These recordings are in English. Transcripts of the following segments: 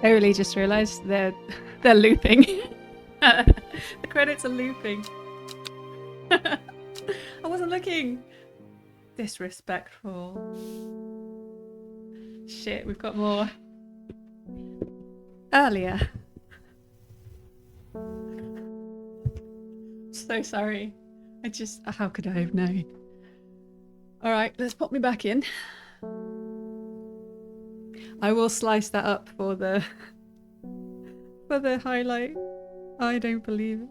I really just realised they're looping. The credits are looping. I wasn't looking. Disrespectful. Shit, we've got more. Earlier. So sorry. How could I have known? Alright, let's pop me back in. I will slice that up for the highlight. I don't believe it.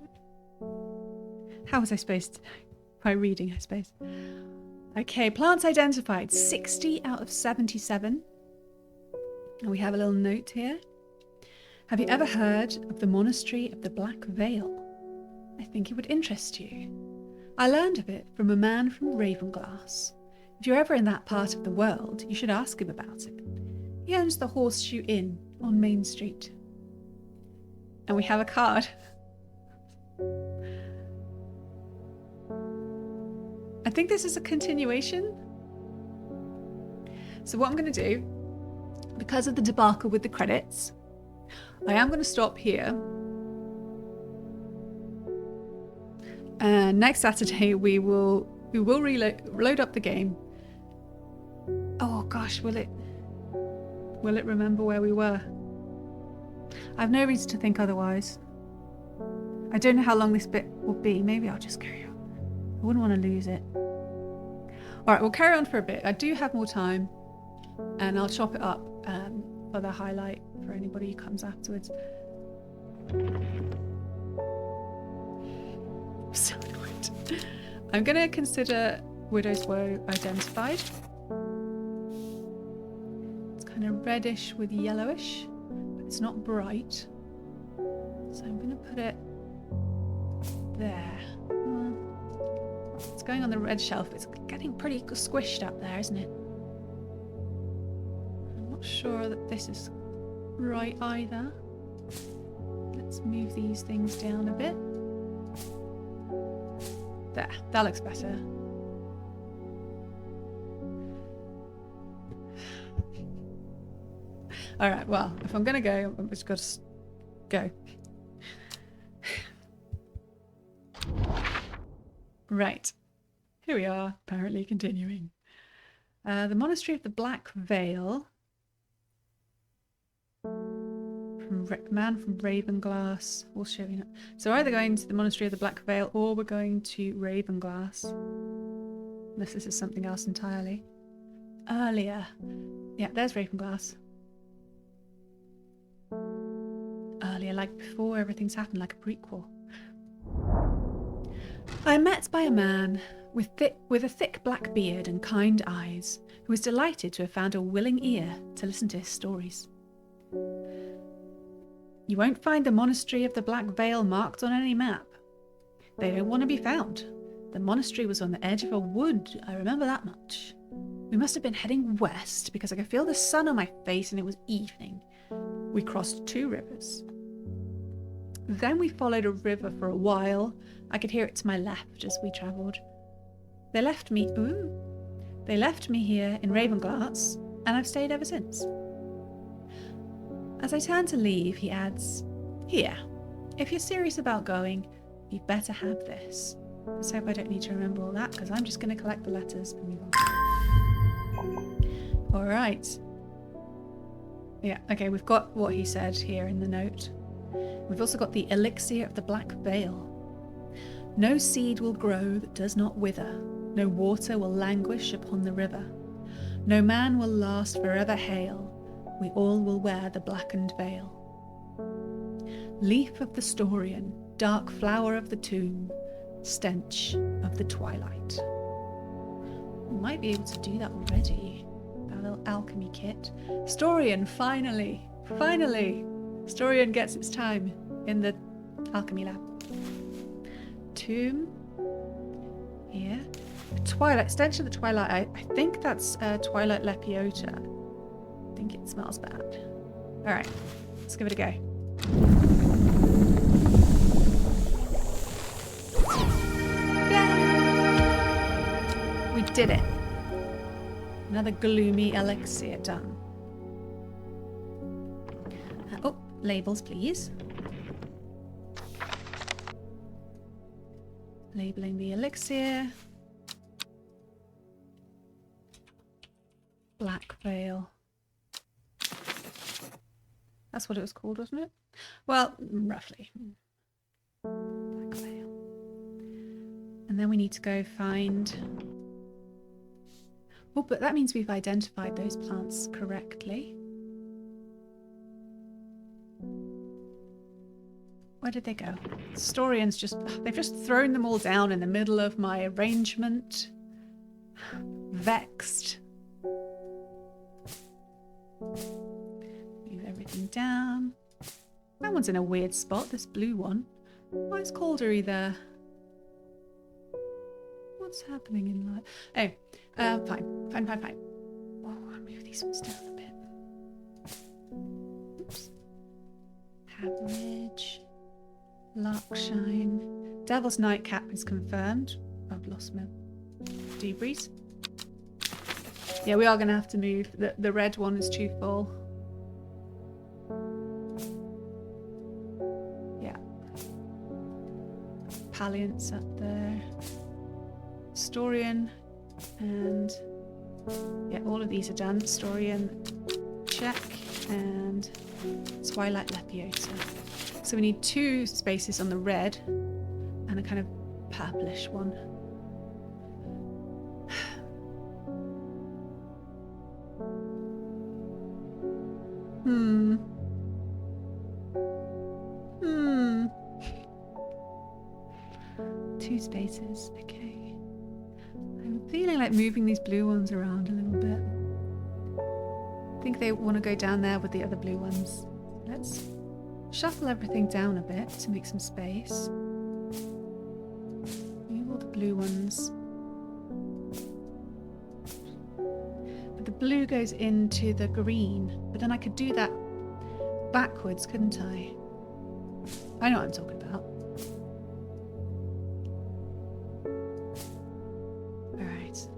How was I supposed to know? By reading, I suppose. Okay, plants identified. 60 out of 77. And we have a little note here. Have you ever heard of the Monastery of the Black Veil? I think it would interest you. I learned of it from a man from Ravenglass. If you're ever in that part of the world, you should ask him about it. He owns the Horseshoe Inn on Main Street. And we have a card. I think this is a continuation. So what I'm going to do, because of the debacle with the credits, I am going to stop here. And next Saturday we will load up the game. Oh gosh, will it remember where we were? I have no reason to think otherwise. I don't know how long this bit will be. Maybe I'll just carry on. I wouldn't want to lose it. Alright, we'll carry on for a bit. I do have more time, and I'll chop it up for the highlight for anybody who comes afterwards. So annoyed. I'm going to consider Widow's Woe identified. It's kind of reddish with yellowish, but it's not bright. So I'm going to put it there. It's going on the red shelf. It's getting pretty squished up there, isn't it? I'm not sure that this is right either. Let's move these things down a bit. There, that looks better. Alright, well, if I'm going to go, I've just got to go. Right. Here we are, apparently continuing. The Monastery of the Black Veil. Man from Ravenglass. We'll show you. So we're either going to the Monastery of the Black Veil or we're going to Ravenglass. Unless this is something else entirely. Earlier. Yeah, there's Ravenglass. Earlier, like before everything's happened, like a prequel. I am met by a man with a thick black beard and kind eyes, who is delighted to have found a willing ear to listen to his stories. You won't find the Monastery of the Black Veil marked on any map. They don't want to be found. The monastery was on the edge of a wood, I remember that much. We must have been heading west because I could feel the sun on my face and it was evening. We crossed 2 rivers. Then we followed a river for a while. I could hear it to my left as we travelled. They left me here in Ravenglass, and I've stayed ever since. As I turn to leave, he adds, "Here, if you're serious about going, you'd better have this." Let's hope I don't need to remember all that, because I'm just going to collect the letters and move on. Alright. Yeah, okay, we've got what he said here in the note. We've also got the elixir of the Black Veil. No seed will grow that does not wither. No water will languish upon the river. No man will last forever hale. We all will wear the blackened veil. Leaf of the Storian, dark flower of the tomb, stench of the twilight. We might be able to do that already. That little alchemy kit. Storian, finally! Finally! Storian gets its time in the alchemy lab. Tomb. Here. Twilight, stench of the twilight. I think that's Twilight Lepiota. I think it smells bad. Alright, let's give it a go. Yay! We did it. Another gloomy elixir done. Oh, labels, please. Labeling the elixir. Black veil. That's what it was called, wasn't it? Well, roughly. Black veil. And then we need to go find... Oh, but that means we've identified those plants correctly. Where did they go? Historians they've just thrown them all down in the middle of my arrangement. Vexed. Move everything down. That one's in a weird spot, this blue one. Why is Caldery there? What's happening in life? Oh, fine. Oh, I'll move these ones down a bit. Oops. Average. Larkshine. Devil's Nightcap is confirmed. I've lost my debris. Yeah, we are going to have to move. The red one is too full. Yeah. Palliance up there. Historian. And yeah, all of these are done. Historian, check. And Twilight Lepiota. So we need 2 spaces on the red and a kind of purplish one. Two spaces, okay. I'm feeling like moving these blue ones around a little bit. I think they want to go down there with the other blue ones. Let's shuffle everything down a bit to make some space. Move all the blue ones. But the blue goes into the green. But then I could do that backwards, couldn't I? I know what I'm talking about. Alright.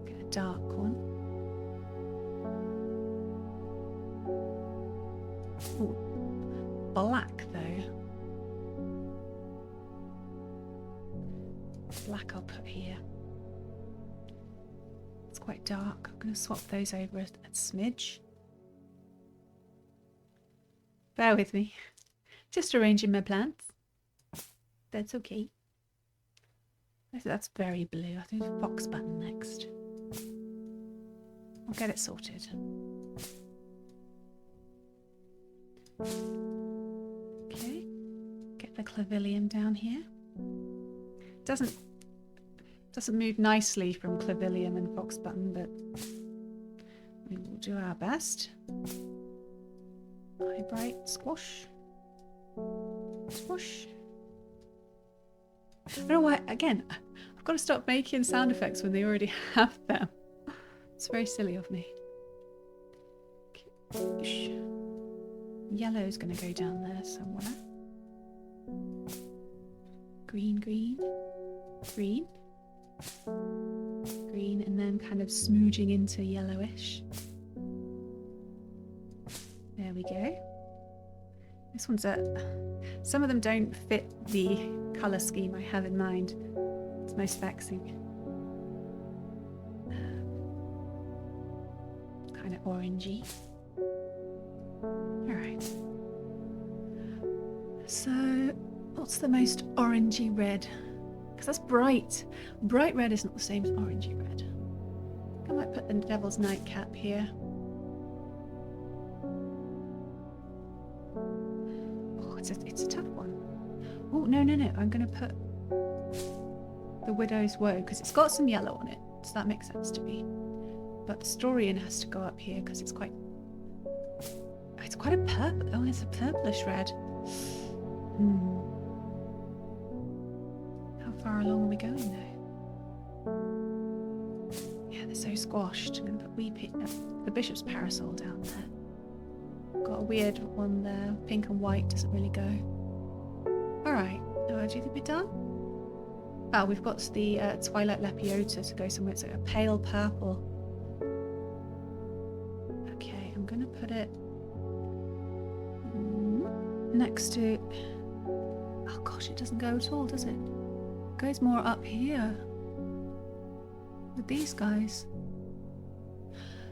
Get a dark one. Ooh. Black though. Black I'll put here. It's quite dark. I'm going to swap those over a smidge. Bear with me. Just arranging my plants. That's okay. That's very blue. I think fox button next. I'll get it sorted. Okay. Get the clavilium down here. Doesn't move nicely from clavilium and fox button, but we will do our best. Eye bright, squash. Squash. I don't know why, again, I've got to stop making sound effects when they already have them. It's very silly of me. Yellow's going to go down there somewhere. Green, green, green, green, and then kind of smooching into yellowish. There we go. This one's some of them don't fit the colour scheme I have in mind. It's most vexing. Kind of orangey. Alright. So, what's the most orangey red? Because that's bright. Bright red isn't the same as orangey red. I might put the Devil's Nightcap here. It's a tough one. Oh, no. I'm going to put the Widow's Woe because it's got some yellow on it. So that makes sense to me. But the Historian has to go up here because it's quite a purple. Oh, it's a purplish red. How far along are we going though? Yeah, they're so squashed. I'm going to put the Bishop's Parasol down there. Got a weird one there. Pink and white doesn't really go. Alright. Do you think we're done? Oh, we've got the Twilight Lepiota to go somewhere. It's like a pale purple. Okay, I'm going to put it next to... Oh gosh, it doesn't go at all, does it? It goes more up here. With these guys.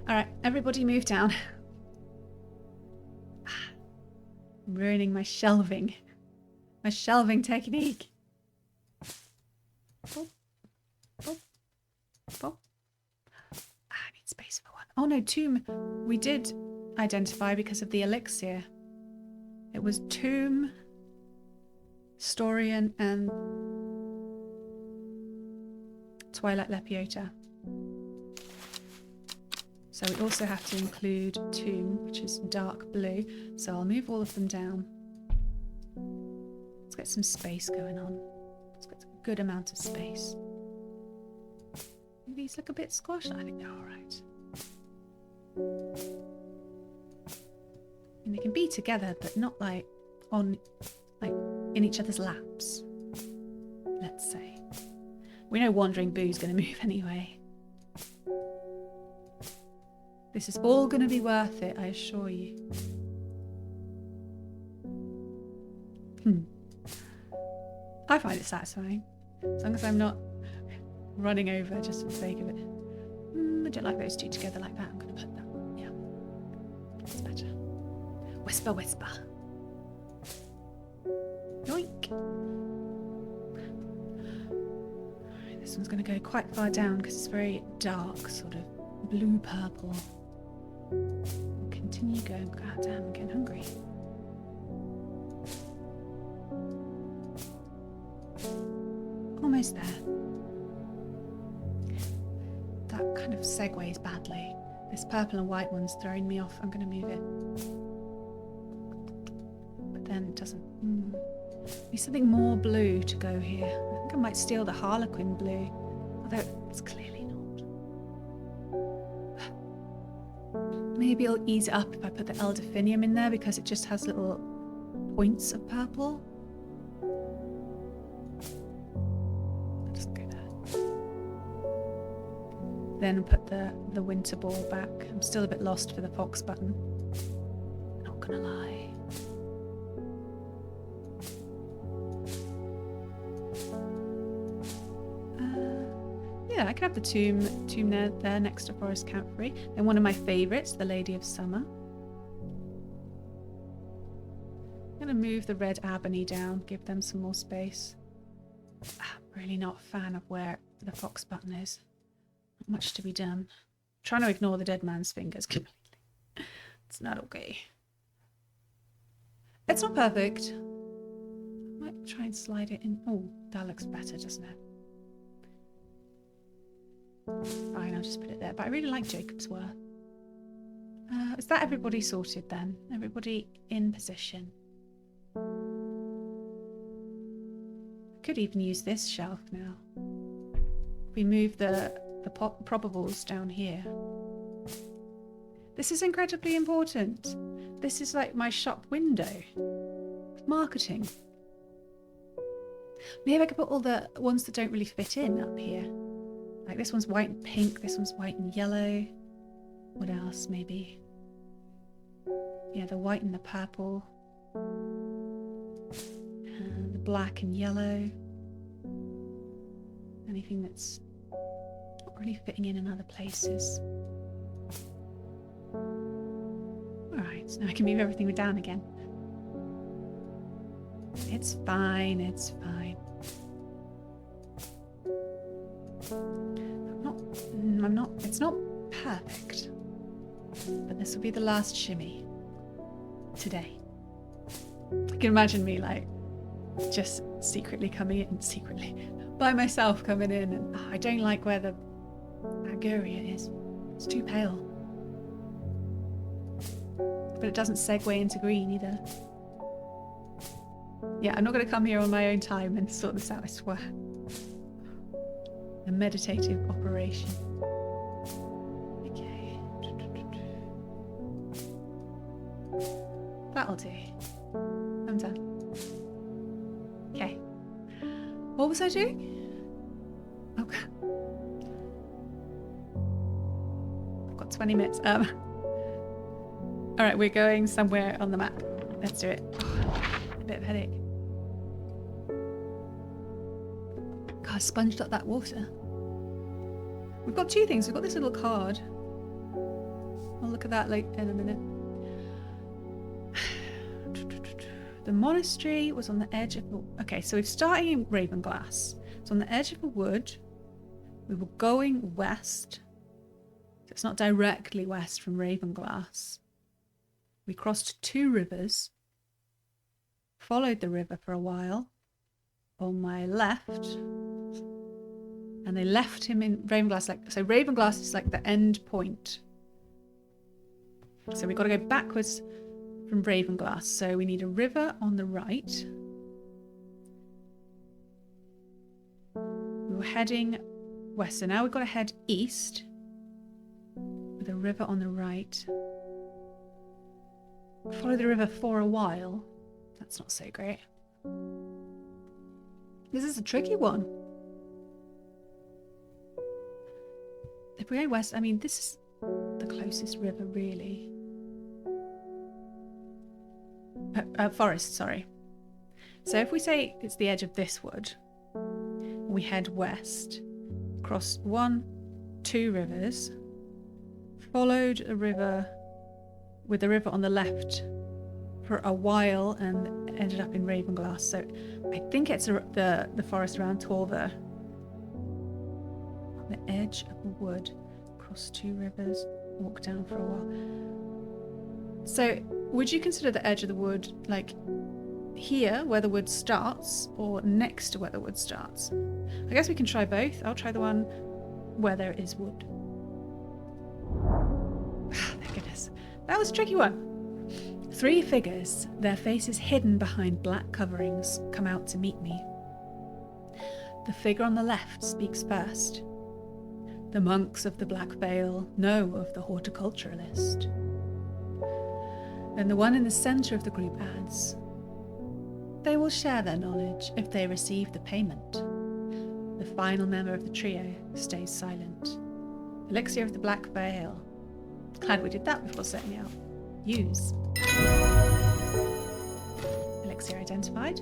Alright, everybody move down. I'm ruining my shelving. My shelving technique. Boop. Boop. Boop. I need space for one. Oh no, tomb. We did identify because of the elixir. It was tomb, Storian, and Twilight Lepiota. So we also have to include tomb, which is dark blue. So I'll move all of them down. Let's get some space going on. Let's get a good amount of space. These look a bit squashed. I think they're all right. And they can be together, but not like in each other's laps. Let's say. We know Wandering Boo's going to move anyway. This is all going to be worth it, I assure you. I find it satisfying, as long as I'm not running over just for the sake of it. I don't like those two together like that. I'm going to put that one. Yeah, that's better. Whisper, whisper. Yoink. Right, this one's going to go quite far down because it's very dark, sort of blue purple. We'll continue going. God damn, I'm getting hungry. Almost there. That kind of segues badly. This purple and white one's throwing me off. I'm going to move it. But then it doesn't. Need something more blue to go here. I think I might steal the Harlequin blue. Although it's clearly not. Maybe I'll ease it up if I put the Elderfinium in there because it just has little points of purple. Then put the winter ball back. I'm still a bit lost for the fox button. Not gonna lie. Yeah, I could have the tomb there next to Forest Camphrey. Then one of my favourites, the Lady of Summer. I'm gonna move the red ebony down, give them some more space. I'm really not a fan of where the fox button is. Not much to be done. I'm trying to ignore the dead man's fingers completely. It's not okay. It's not perfect. I might try and slide it in. Oh, that looks better, doesn't it? Fine, I'll just put it there. But I really like Jacob's Worth. Is that everybody sorted then? Everybody in position? I could even use this shelf now. We move the probables down here. This is incredibly important. This is like my shop window. Marketing. Maybe I could put all the ones that don't really fit in up here. Like this one's white and pink, this one's white and yellow. What else maybe? Yeah, the white and the purple. And the black and yellow. Anything that's really fitting in other places. Alright, so now I can move everything down again. It's fine, it's fine. It's not perfect. But this will be the last shimmy. Today. I can imagine me like, just secretly coming in, by myself coming in and I don't like where the Aguria is. It's too pale. But it doesn't segue into green either. Yeah, I'm not going to come here on my own time and sort this out, I swear. A meditative operation. Okay. That'll do. I'm done. Okay. What was I doing? Okay. I've got 20 minutes. Alright, we're going somewhere on the map. Let's do it. bit of a headache. God, I sponged up that water. We've got two things. We've got this little card. I'll look at that in a minute. The monastery was on the edge of the... Okay, so we're starting in Ravenglass. It's on the edge of a wood. We were going west. So it's not directly west from Ravenglass. We crossed 2 rivers. Followed the river for a while. On my left. And they left him in Ravenglass. So Ravenglass is like the end point. So we've got to go backwards from Ravenglass. So we need a river on the right. We were heading west. So now we've got to head east with a river on the right. Follow the river for a while. That's not so great. This is a tricky one. If we go west, I mean, this is the closest river, really. Forest, sorry. So if we say it's the edge of this wood, we head west, cross 1, 2 rivers, followed a river with the river on the left for a while and ended up in Ravenglass. So I think it's the forest around Torver. On the edge of the wood, cross 2 rivers, walk down for a while. So would you consider the edge of the wood like here where the wood starts or next to where the wood starts? I guess we can try both. I'll try the one where there is wood. Thank goodness. That was a tricky one. 3 figures, their faces hidden behind black coverings, come out to meet me. The figure on the left speaks first. The monks of the Black Veil know of the horticulturalist. Then the one in the centre of the group adds, they will share their knowledge if they receive the payment. The final member of the trio stays silent. Elixir of the Black Veil. Glad we did that before setting out. Use. Elixir identified.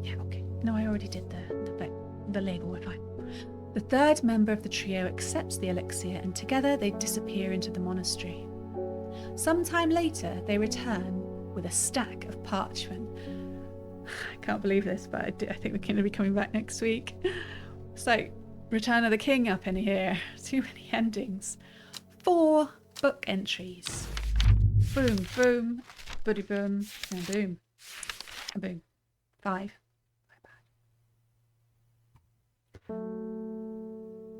Yeah, okay. No, I already did the label, we're fine. The third member of the trio accepts the elixir and together they disappear into the monastery. Sometime later, they return with a stack of parchment. I can't believe this, but I think we're going to be coming back next week. So, Return of the King up in here. Too many endings. 4 book entries. Boom, boom, buddy boom, and boom. And boom. 5.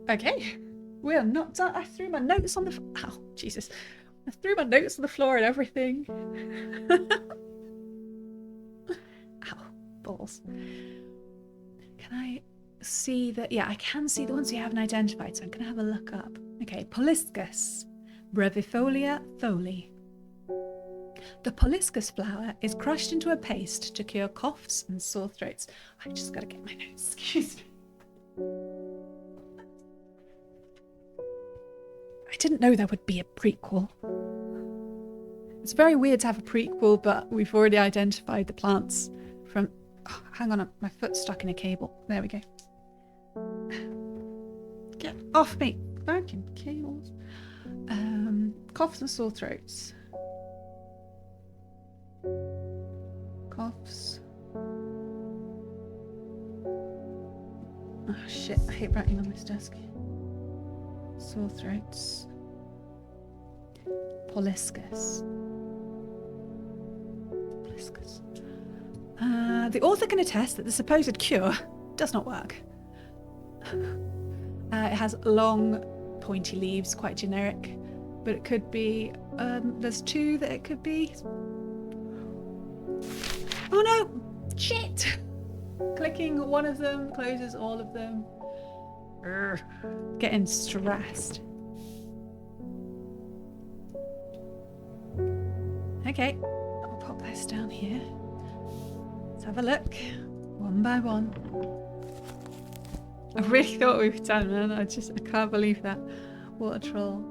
Okay, we are not done. I threw my notes on the... Ow, Jesus. I threw my notes on the floor and everything. Ow, balls. Can I see that? Yeah, I can see the ones you haven't identified, so I'm going to have a look up. Okay, Poliscus, Brevifolia tholi. The Poliscus flower is crushed into a paste to cure coughs and sore throats. I just got to get my notes, excuse me. I didn't know there would be a prequel. It's very weird to have a prequel, but we've already identified the plants from... Oh, hang on, my foot's stuck in a cable. There we go. Get off me. Fucking cables. Coughs and sore throats. Coughs. Oh shit, I hate writing on this desk. Sore throats. Poliscus. Poliscus. The author can attest that the supposed cure does not work. It has long, pointy leaves, quite generic, but it could be. There's 2 that it could be. Oh no! Shit! Clicking one of them closes all of them. Getting stressed. Okay, I'll pop this down here. Let's have a look, one by one. I really thought we were done, man. I can't believe that. What a troll.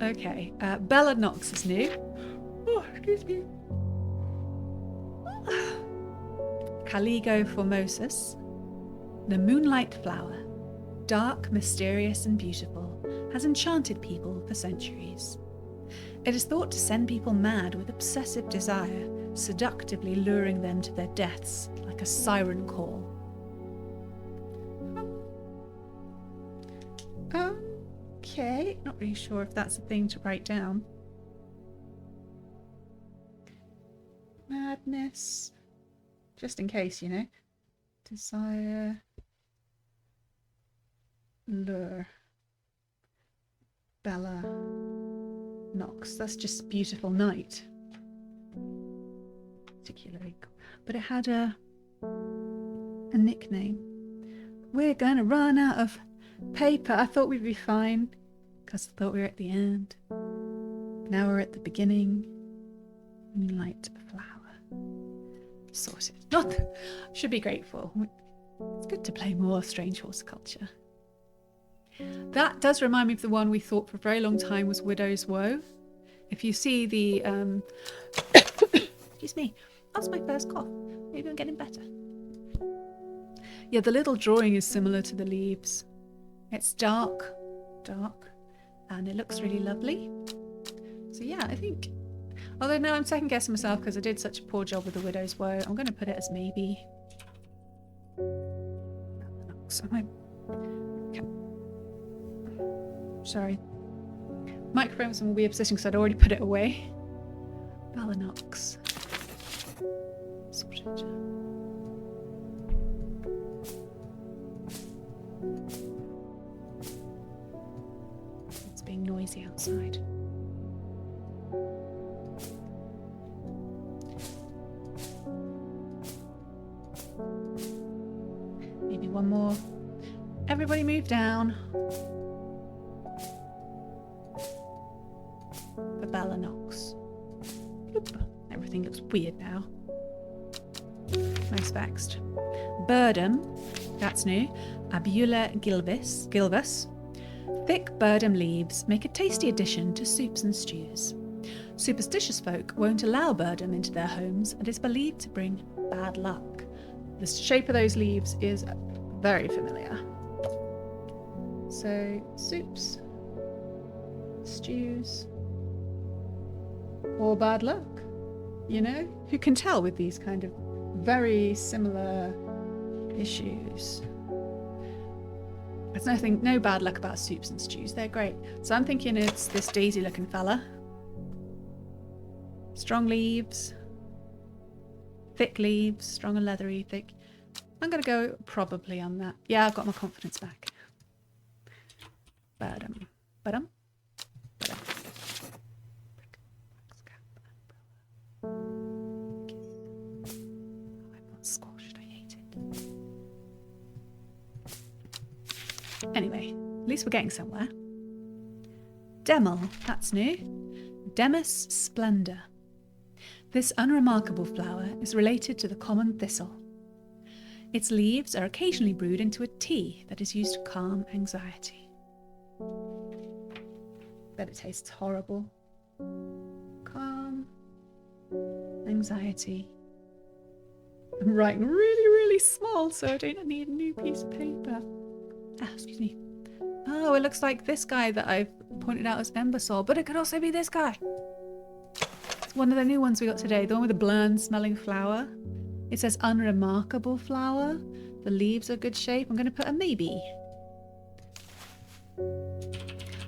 Okay, Bella Knox is new. Oh, excuse me. Caligo formosus, the moonlight flower, dark, mysterious and beautiful, has enchanted people for centuries. It is thought to send people mad with obsessive desire, seductively luring them to their deaths like a siren call. Okay, not really sure if that's a thing to write down. Madness. Just in case, you know. Desire. Lure. Bella. Nox. That's just beautiful night. Particularly cool. But it had a nickname. We're gonna run out of paper. I thought we'd be fine because I thought we were at the end. Now we're at the beginning. Moonlight flower. Sorted. Not. Should be grateful. It's good to play more Strange Horticulture. That does remind me of the one we thought for a very long time was Widow's Woe. If you see the excuse me, that's my first cough. Maybe I'm getting better. Yeah, the little drawing is similar to the leaves. It's dark, and it looks really lovely. So yeah, I think, although now I'm second guessing myself because I did such a poor job with the Widow's Woe, I'm going to put it as maybe. So okay. Sorry. Microphone's in a weird position because I'd already put it away. Balanox. Sorted. It's being noisy outside. Maybe one more. Everybody move down. For Balanox. Bloop. Everything looks weird now. Most vexed. Birdum, that's new. Abula gilvus. Thick birdum leaves make a tasty addition to soups and stews. Superstitious folk won't allow birdum into their homes and is believed to bring bad luck. The shape of those leaves is very familiar. So, soups, stews, or bad luck. You know? Who can tell with these kind of very similar issues? There's no bad luck about soups and stews. They're great. So I'm thinking it's this daisy looking fella. Strong leaves. Thick leaves. Strong and leathery, thick. I'm going to go probably on that. Yeah, I've got my confidence back. Badum. Badum. Badum. I'm not squashed. I hate it. Anyway, at least we're getting somewhere. Demel, that's new. Demus splendor. This unremarkable flower is related to the common thistle. Its leaves are occasionally brewed into a tea that is used to calm anxiety. Bet it tastes horrible. Calm anxiety. I'm writing really, really small, so I don't need a new piece of paper. Excuse me. Oh, it looks like this guy that I've pointed out as Embersol, but it could also be this guy. It's one of the new ones we got today, the one with the bland smelling flower. It says unremarkable flower. The leaves are good shape. I'm going to put a maybe.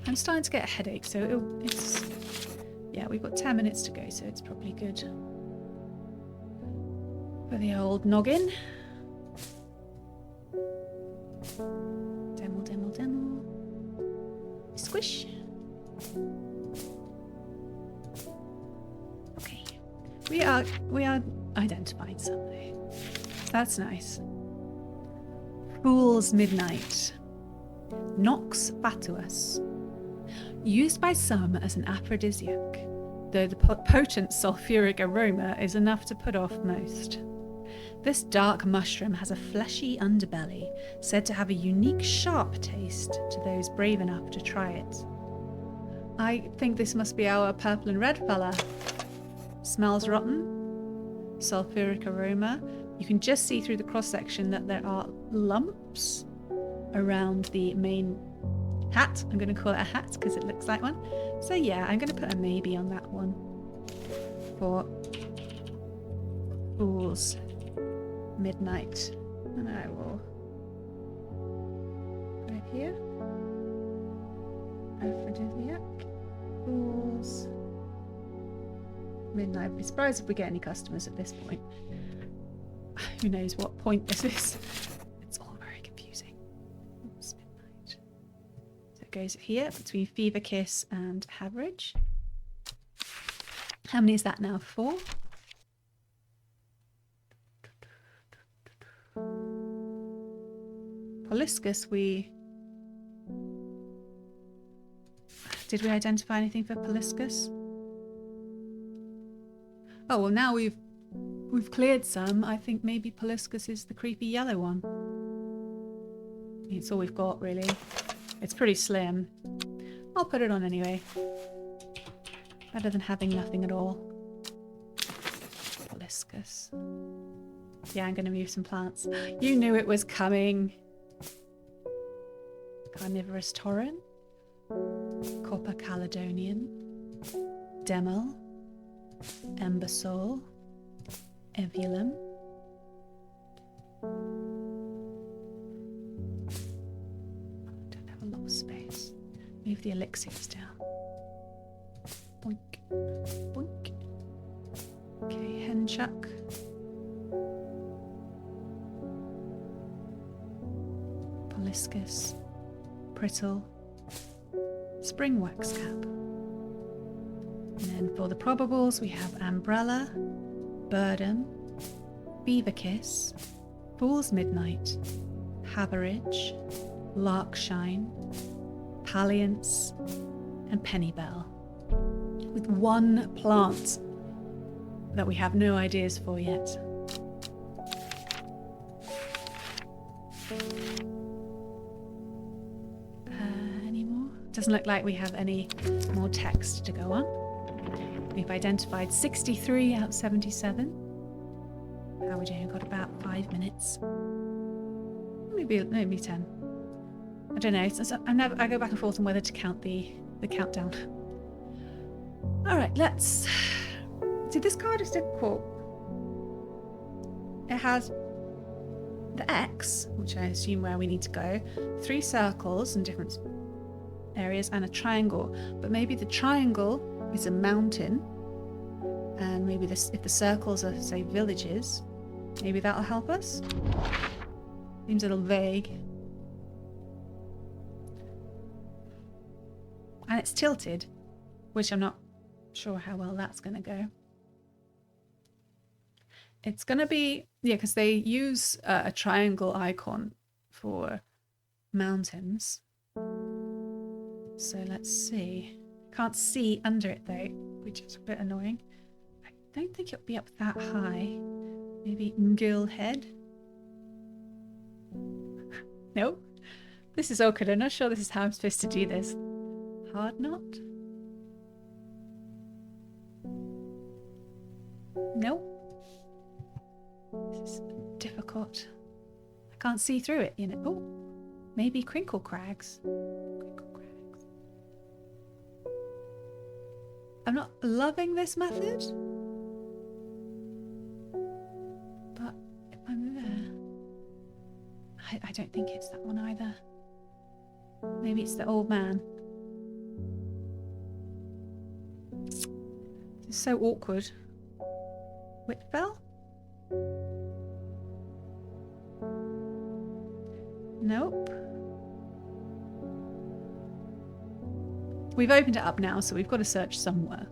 I'm starting to get a headache, so it's... Yeah, we've got 10 minutes to go, so it's probably good for the old noggin. Demo. Squish. Okay. We are identifying something. That's nice. Fool's Midnight. Nox fatuus. Used by some as an aphrodisiac, though the potent sulfuric aroma is enough to put off most. This dark mushroom has a fleshy underbelly, said to have a unique sharp taste to those brave enough to try it. I think this must be our purple and red fella. Smells rotten. Sulfuric aroma. You can just see through the cross-section that there are lumps around the main hat. I'm going to call it a hat because it looks like one. So yeah, I'm going to put a maybe on that one for Fool's Midnight. And I will put it here. Aphrodisiac. Fool's Midnight. I'd be surprised if we get any customers at this point. Who knows what point this is. It's all very confusing. Fool's Midnight. So it goes here between Fever Kiss and Haverage. How many is that now? 4? Poliscus, did we identify anything for Poliscus? Oh well, now we've cleared some. I think maybe Poliscus is the creepy yellow one. It's all we've got really. It's pretty slim. I'll put it on anyway. Better than having nothing at all. Poliscus. Yeah, I'm going to move some plants. You knew it was coming. Carnivorous Torrent. Copper Caledonian. Demel. Embersol. Evulum. Don't have a lot of space. Move the elixirs down. Boink. Boink. Okay, Henchuck. Poliscus. Prittle. Spring Wax Cap. And then for the probables we have Umbrella, Birdom, Beaver Kiss, Fool's Midnight, Haverage, Larkshine, Palliance, and Pennybell. With one plant that we have no ideas for yet. Any more? Doesn't look like we have any more text to go on. We've identified 63 out of 77. How are we doing? We've got about 5 minutes. Maybe 10. I don't know. I go back and forth on whether to count the countdown. All right, let's. See, this card is difficult. It has the X, which I assume where we need to go, 3 circles in different areas, and a triangle. But maybe the triangle is a mountain, and maybe if the circles are, say, villages, maybe that'll help us. Seems a little vague. And it's tilted, which I'm not sure how well that's going to go. It's going to be, yeah, because they use a triangle icon for mountains. So let's see. Can't see under it though, which is a bit annoying. I don't think it'll be up that high. Maybe Ngil Head? Nope. This is awkward. I'm not sure this is how I'm supposed to do this. Hard knot? Nope. This is difficult. I can't see through it, you know. Oh, maybe Crinkle Crags. Crinkle Crags. I'm not loving this method. But if I'm there... I don't think it's that one either. Maybe it's the old man. This is so awkward. Whitfell? Nope. We've opened it up now, so we've got to search somewhere.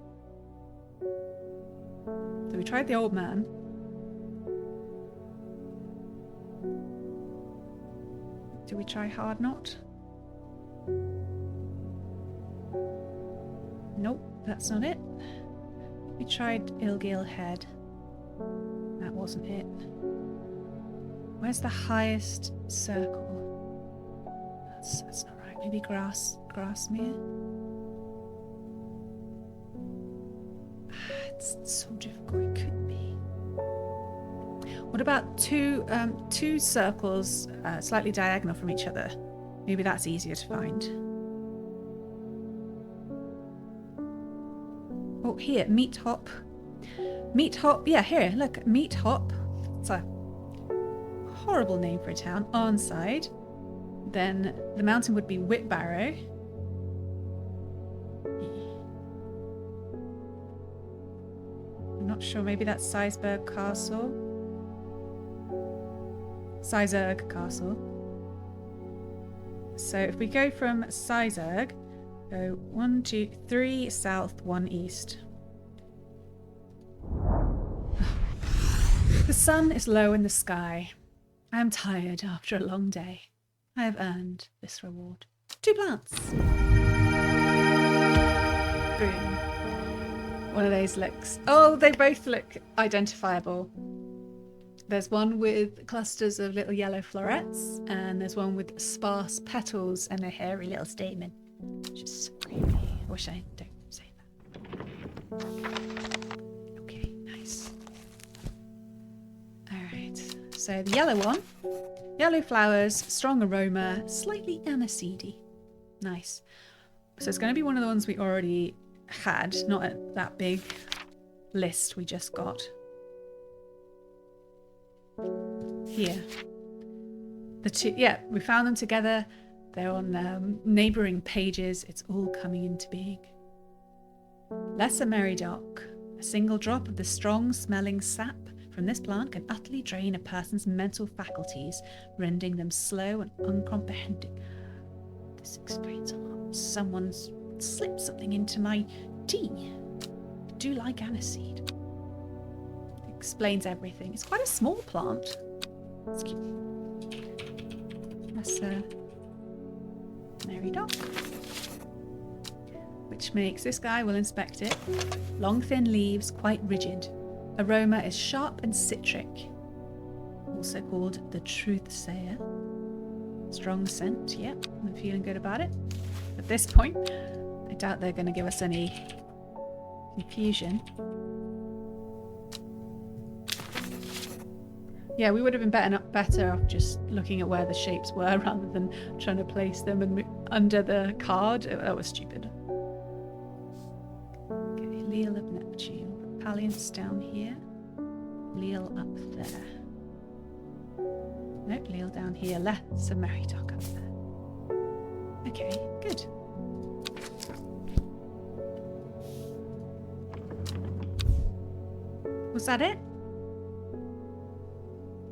So we tried the old man. Do we try hard knot? Nope, that's not it. We tried Ilgil Head. That wasn't it. Where's the highest circle? That's not right. Maybe Grassmere? It's so difficult. It could be. What about two circles slightly diagonal from each other? Maybe that's easier to find. Oh, here, meat hop. Meat hop, yeah, here, look, meat hop. It's a horrible name for a town. Arnside. Then the mountain would be Whitbarrow. I'm not sure, maybe that's Sizergh Castle. Sizergh Castle. So if we go from Sizergh, go 1, 2, 3 south, 1 east. The sun is low in the sky. I am tired after a long day. I have earned this reward. 2 plants. Boom. One of those looks... Oh, they both look identifiable. There's one with clusters of little yellow florets, and there's one with sparse petals and a hairy little stamen. Which is so creepy. I wish I don't say that. Okay, nice. Alright, so the yellow one. Yellow flowers, strong aroma, slightly aniseedy. Nice. So it's going to be one of the ones we already had, not at that big list we just got. Here. The two, yeah, we found them together. They're on neighbouring pages. It's all coming into being. Lesser Meridoc. A single drop of the strong smelling sap from this plant can utterly drain a person's mental faculties, rendering them slow and uncomprehending. This explains a lot. Someone's slipped something into my tea. I do like aniseed. Explains everything. It's quite a small plant. It's cute. That's Meridoc. Which makes this guy, we'll inspect it. Long thin leaves, quite rigid. Aroma is sharp and citric. Also called the truth sayer. Strong scent, yep, I'm feeling good about it. At this point, I doubt they're going to give us any confusion. Yeah, we would have been better off just looking at where the shapes were rather than trying to place them and under the card. That was stupid. Okay, Leal of Neptune. Palliance down here. Leal up there. Nope, Leal down here. Lesser Meridoc up there. Okay, good. Was that it?